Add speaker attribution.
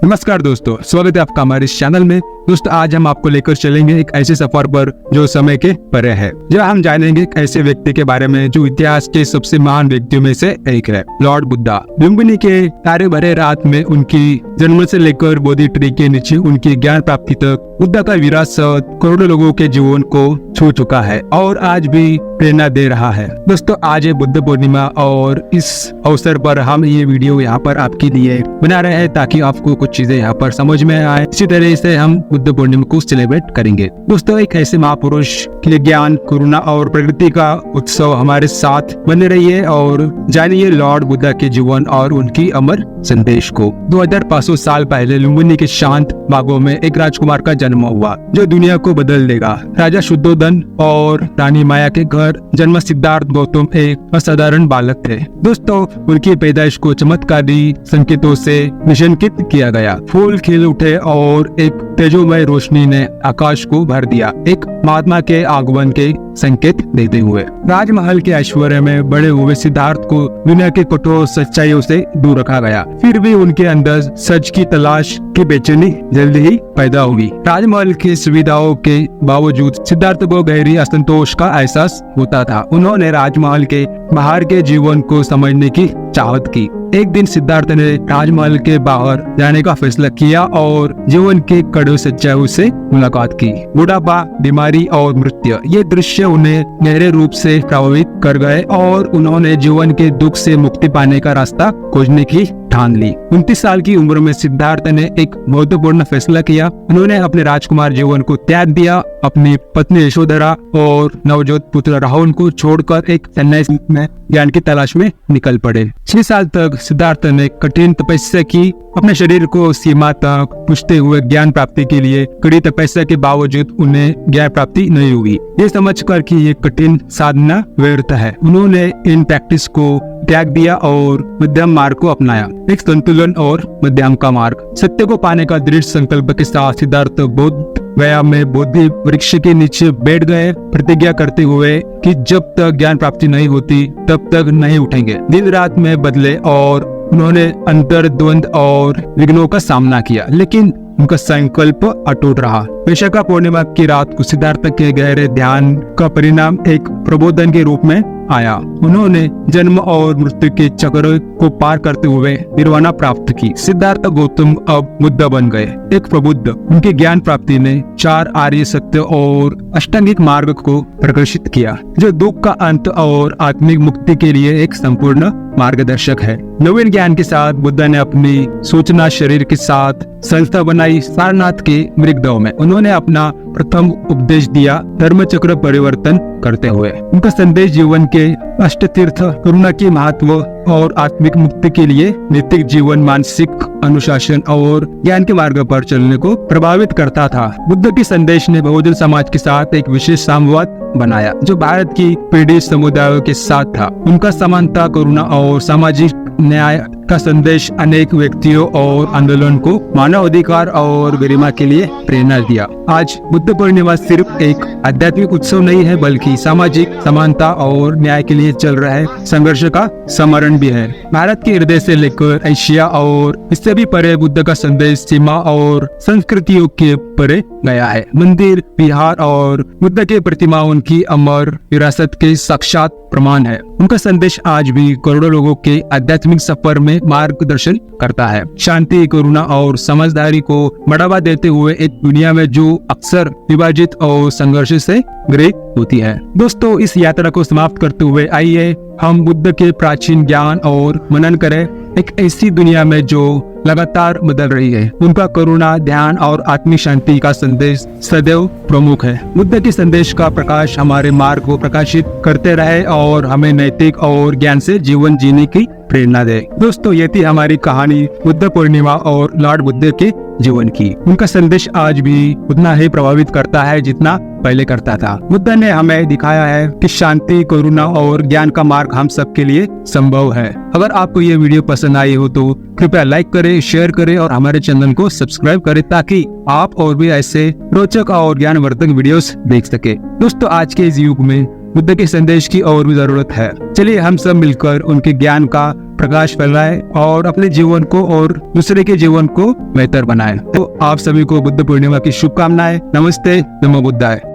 Speaker 1: नमस्कार दोस्तों, स्वागत है आपका हमारे इस चैनल में। दोस्तों आज हम आपको लेकर चलेंगे एक ऐसे सफर पर जो समय के परे है, जहाँ हम जानेंगे एक ऐसे व्यक्ति के बारे में जो इतिहास के सबसे महान व्यक्तियों में से एक है, लॉर्ड बुद्धा। लुम्बिनी के तारे भरे रात में उनकी जन्म से लेकर बोधि ट्री के नीचे उनकी ज्ञान प्राप्ति तक बुद्धा का विरासत करोड़ों लोगों के जीवन को छू चुका है और आज भी प्रेरणा दे रहा है। दोस्तों आज है बुद्ध पूर्णिमा और इस अवसर पर हम ये वीडियो यहाँ पर आपके लिए बना रहे हैं ताकि आपको कुछ चीजें यहाँ पर समझ में आए। इसी तरह से हम बुद्ध पूर्णिमा को सेलिब्रेट करेंगे। दोस्तों एक ऐसे महापुरुष के ज्ञान, करुणा और प्रकृति का उत्सव हमारे साथ बने रहिए और जानिए लॉर्ड बुद्धा के जीवन और उनकी अमर संदेश को। 2500 साल पहले लुम्बिनी के शांत बागों में एक राजकुमार का जन्म हुआ जो दुनिया को बदल देगा। राजा शुद्धोधन और रानी माया के घर जन्म सिद्धार्थ गौतम एक असाधारण बालक थे। दोस्तों उनकी पैदाइश को चमत्कारी संकेतों से निशांकित किया गया। फूल खिल उठे और एक तेजोमय रोशनी ने आकाश को भर दिया, एक महात्मा के आगमन के संकेत देते हुए। राजमहल के ऐश्वर्य में बड़े हुए सिद्धार्थ को दुनिया के कठोर सच्चाइयों से दूर रखा गया। फिर भी उनके अंदर सच की तलाश की बेचैनी जल्दी ही पैदा हुई। राजमहल की सुविधाओं के बावजूद सिद्धार्थ को गहरी असंतोष का एहसास होता था। उन्होंने राजमहल के बाहर के जीवन को समझने की चाहत की। एक दिन सिद्धार्थ ने राजमहल के बाहर जाने का फैसला किया और जीवन के कड़वी सच्चाइयों से मुलाकात की। बुढ़ापा, बीमारी और मृत्यु, ये दृश्य उन्हें गहरे रूप से प्रभावित कर गए और उन्होंने जीवन के दुख से मुक्ति पाने का रास्ता खोजने की ठान ली। 29 साल की उम्र में सिद्धार्थ ने एक महत्वपूर्ण फैसला किया। उन्होंने अपने राजकुमार जीवन को त्याग दिया, अपनी पत्नी यशोधरा और नवजोत पुत्र राहुल को छोड़कर एक सन्यासी में ज्ञान की तलाश में निकल पड़े। 6 साल तक सिद्धार्थ ने कठिन तपस्या की, अपने शरीर को सीमा तक पूछते हुए ज्ञान प्राप्ति के लिए। कड़ी तपस्या के बावजूद उन्हें ज्ञान प्राप्ति नहीं हुई। ये समझकर कि ये कठिन साधना व्यर्थ है, उन्होंने इन प्रैक्टिस को त्याग दिया और मध्यम मार्ग को अपनाया, एक संतुलन और मध्यम का मार्ग। सत्य को पाने का दृढ़ संकल्प के साथ सिद्धार्थ बोध गया में बोधि वृक्ष के नीचे बैठ गए, प्रतिज्ञा करते हुए कि जब तक ज्ञान प्राप्ति नहीं होती तब तक नहीं उठेंगे। दिन रात में बदले और उन्होंने अंतर्द्वंद और विघ्नों का सामना किया, लेकिन उनका संकल्प अटूट रहा। वैशाख पूर्णिमा की रात को सिद्धार्थ के गहरे ध्यान का परिणाम एक प्रबोधन के रूप में आया। उन्होंने जन्म और मृत्यु के चक्र को पार करते हुए निर्वाणा प्राप्त की। सिद्धार्थ गौतम अब बुद्ध बन गए, एक प्रबुद्ध। उनकी ज्ञान प्राप्ति ने 4 आर्य सत्य और अष्टांगिक मार्ग को प्रकाशित किया, जो दुख का अंत और आत्मिक मुक्ति के लिए एक संपूर्ण मार्गदर्शक है। नवीन ज्ञान के साथ बुद्ध ने अपनी सूचना शरीर के साथ संस्था बनाई सारनाथ के मृगदव में। उन्होंने अपना प्रथम उपदेश दिया, धर्म चक्र परिवर्तन करते हुए। उनका संदेश जीवन के अष्टतीर्थ, करुणा के महत्व और आत्मिक मुक्ति के लिए नैतिक जीवन, मानसिक अनुशासन और ज्ञान के मार्ग पर चलने को प्रभावित करता था। बुद्ध के संदेश ने बहुजन समाज के साथ एक विशेष संवाद बनाया जो भारत की पीड़ित समुदायों के साथ था। उनका समानता, करुणा और सामाजिक न्याय का संदेश अनेक व्यक्तियों और आंदोलन को मानव अधिकार और गरिमा के लिए प्रेरणा दिया। आज बुद्ध पूर्णिमा सिर्फ एक आध्यात्मिक उत्सव नहीं है, बल्कि सामाजिक समानता और न्याय के लिए चल रहे संघर्ष का स्मरण भी है। भारत के हृदय से लेकर एशिया और इससे भी परे बुद्ध का संदेश सीमा और संस्कृतियों के परे गया है। मंदिर, विहार और बुद्ध के प्रतिमा उनकी अमर विरासत के साक्षात प्रमाण है। उनका संदेश आज भी करोड़ों लोगों के आध्यात्मिक सफर में मार्गदर्शन करता है, शांति, करुणा और समझदारी को बढ़ावा देते हुए एक दुनिया में जो अक्सर विभाजित और संघर्ष से ग्रसित होती है। दोस्तों इस यात्रा को समाप्त करते हुए आइए हम बुद्ध के प्राचीन ज्ञान और मनन करें, एक ऐसी दुनिया में जो लगातार बदल रही है। उनका करुणा, ध्यान और आत्मिक शांति का संदेश सदैव प्रमुख है। बुद्ध के संदेश का प्रकाश हमारे मार्ग को प्रकाशित करते रहे और हमें नैतिक और ज्ञान से जीवन जीने की प्रेरणा दे। दोस्तों ये थी हमारी कहानी बुद्ध पूर्णिमा और लॉर्ड बुद्ध के जीवन की। उनका संदेश आज भी उतना ही प्रभावित करता है जितना पहले करता था। बुद्ध ने हमें दिखाया है कि शांति, करुणा और ज्ञान का मार्ग हम सबके लिए संभव है। अगर आपको ये वीडियो पसंद आई हो तो कृपया लाइक करें, शेयर करें और हमारे चैनल को सब्सक्राइब करें ताकि आप और भी ऐसे रोचक और ज्ञानवर्धक वीडियोस देख सके। दोस्तों आज के इस युग में बुद्ध के संदेश की और भी जरूरत है। चलिए हम सब मिलकर उनके ज्ञान का प्रकाश फैलाए और अपने जीवन को और दूसरे के जीवन को बेहतर बनाए। तो आप सभी को बुद्ध पूर्णिमा की शुभकामनाएं। नमस्ते, नमो बुद्धाय।